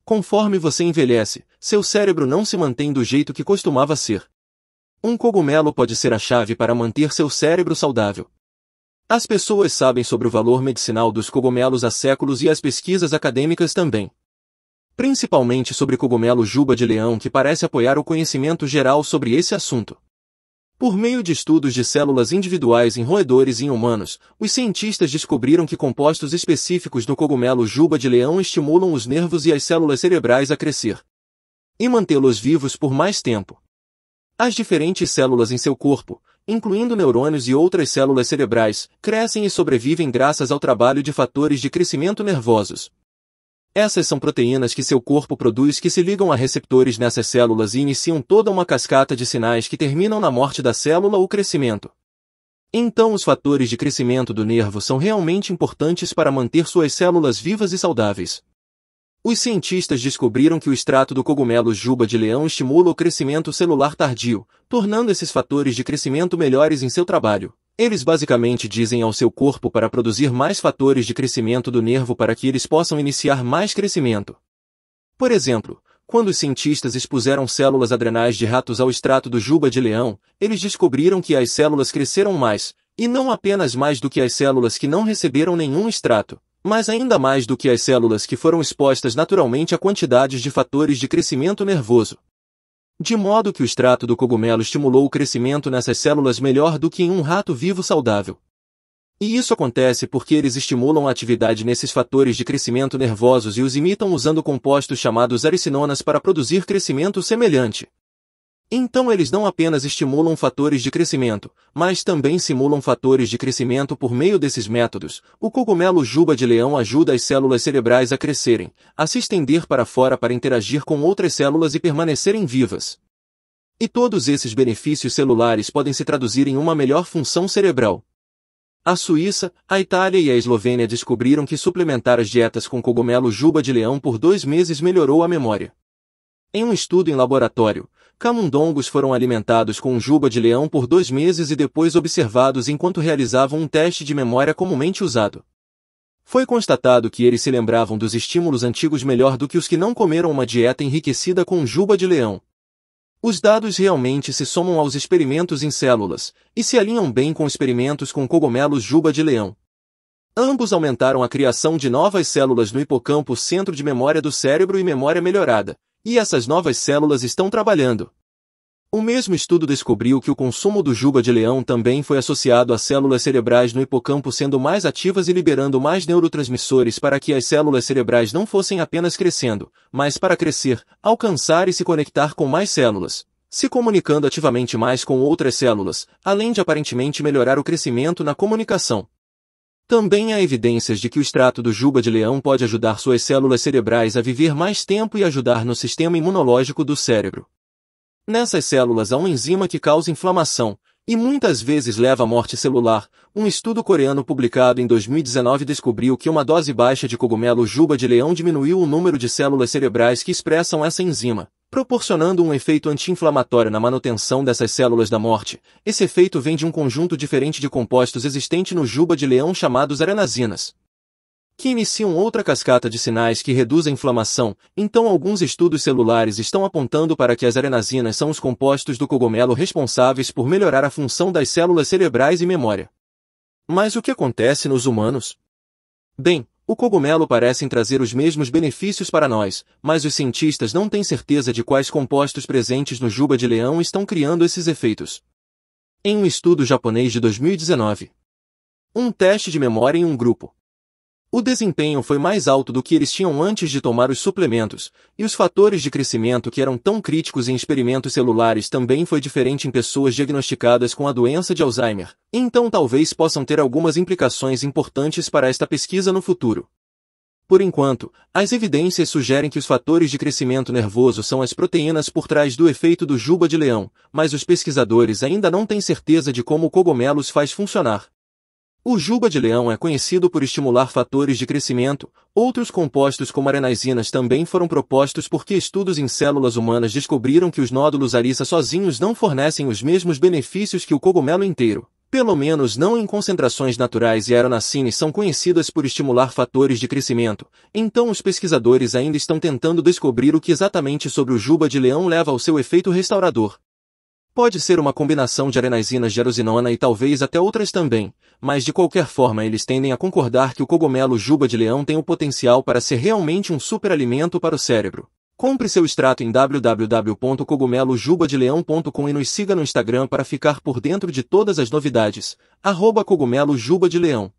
Conforme você envelhece, seu cérebro não se mantém do jeito que costumava ser. Um cogumelo pode ser a chave para manter seu cérebro saudável. As pessoas sabem sobre o valor medicinal dos cogumelos há séculos e as pesquisas acadêmicas também. Principalmente sobre cogumelo juba de leão, que parece apoiar o conhecimento geral sobre esse assunto. Por meio de estudos de células individuais em roedores e em humanos, os cientistas descobriram que compostos específicos no cogumelo juba de leão estimulam os nervos e as células cerebrais a crescer e mantê-los vivos por mais tempo. As diferentes células em seu corpo, incluindo neurônios e outras células cerebrais, crescem e sobrevivem graças ao trabalho de fatores de crescimento nervosos. Essas são proteínas que seu corpo produz que se ligam a receptores nessas células e iniciam toda uma cascata de sinais que terminam na morte da célula ou crescimento. Então os fatores de crescimento do nervo são realmente importantes para manter suas células vivas e saudáveis. Os cientistas descobriram que o extrato do cogumelo juba de leão estimula o crescimento celular tardio, tornando esses fatores de crescimento melhores em seu trabalho. Eles basicamente dizem ao seu corpo para produzir mais fatores de crescimento do nervo para que eles possam iniciar mais crescimento. Por exemplo, quando os cientistas expuseram células adrenais de ratos ao extrato do juba de leão, eles descobriram que as células cresceram mais, e não apenas mais do que as células que não receberam nenhum extrato, mas ainda mais do que as células que foram expostas naturalmente a quantidades de fatores de crescimento nervoso. De modo que o extrato do cogumelo estimulou o crescimento nessas células melhor do que em um rato vivo saudável. E isso acontece porque eles estimulam a atividade nesses fatores de crescimento nervosos e os imitam usando compostos chamados aricinonas para produzir crescimento semelhante. Então eles não apenas estimulam fatores de crescimento, mas também simulam fatores de crescimento por meio desses métodos. O cogumelo juba de leão ajuda as células cerebrais a crescerem, a se estender para fora para interagir com outras células e permanecerem vivas. E todos esses benefícios celulares podem se traduzir em uma melhor função cerebral. A Suíça, a Itália e a Eslovênia descobriram que suplementar as dietas com cogumelo juba de leão por 2 meses melhorou a memória. Em um estudo em laboratório, camundongos foram alimentados com juba de leão por 2 meses e depois observados enquanto realizavam um teste de memória comumente usado. Foi constatado que eles se lembravam dos estímulos antigos melhor do que os que não comeram uma dieta enriquecida com juba de leão. Os dados realmente se somam aos experimentos em células, e se alinham bem com experimentos com cogumelos juba de leão. Ambos aumentaram a criação de novas células no hipocampo, centro de memória do cérebro, e memória melhorada. E essas novas células estão trabalhando. O mesmo estudo descobriu que o consumo do juba de leão também foi associado a células cerebrais no hipocampo sendo mais ativas e liberando mais neurotransmissores para que as células cerebrais não fossem apenas crescendo, mas para crescer, alcançar e se conectar com mais células, se comunicando ativamente mais com outras células, além de aparentemente melhorar o crescimento na comunicação. Também há evidências de que o extrato do juba de leão pode ajudar suas células cerebrais a viver mais tempo e ajudar no sistema imunológico do cérebro. Nessas células há uma enzima que causa inflamação, e muitas vezes leva à morte celular. Um estudo coreano publicado em 2019 descobriu que uma dose baixa de cogumelo juba de leão diminuiu o número de células cerebrais que expressam essa enzima, proporcionando um efeito anti-inflamatório na manutenção dessas células da morte. Esse efeito vem de um conjunto diferente de compostos existente no juba de leão chamados arenazinas, que iniciam outra cascata de sinais que reduz a inflamação. Então alguns estudos celulares estão apontando para que as arenazinas são os compostos do cogumelo responsáveis por melhorar a função das células cerebrais e memória. Mas o que acontece nos humanos? Bem, o cogumelo parece trazer os mesmos benefícios para nós, mas os cientistas não têm certeza de quais compostos presentes no juba de leão estão criando esses efeitos. Em um estudo japonês de 2019, um teste de memória em um grupo, o desempenho foi mais alto do que eles tinham antes de tomar os suplementos, e os fatores de crescimento que eram tão críticos em experimentos celulares também foi diferente em pessoas diagnosticadas com a doença de Alzheimer. Então talvez possam ter algumas implicações importantes para esta pesquisa no futuro. Por enquanto, as evidências sugerem que os fatores de crescimento nervoso são as proteínas por trás do efeito do juba de leão, mas os pesquisadores ainda não têm certeza de como o cogumelo os faz funcionar. O juba de leão é conhecido por estimular fatores de crescimento. Outros compostos como arenazinas também foram propostos porque estudos em células humanas descobriram que os nódulos Arissa sozinhos não fornecem os mesmos benefícios que o cogumelo inteiro. Pelo menos não em concentrações naturais, e aeronacines são conhecidas por estimular fatores de crescimento, então os pesquisadores ainda estão tentando descobrir o que exatamente sobre o juba de leão leva ao seu efeito restaurador. Pode ser uma combinação de arenasinas de arosinona e talvez até outras também, mas de qualquer forma eles tendem a concordar que o cogumelo juba de leão tem o potencial para ser realmente um superalimento para o cérebro. Compre seu extrato em www.cogumelojubadeleão.com e nos siga no Instagram para ficar por dentro de todas as novidades. @cogumelojuba de leão.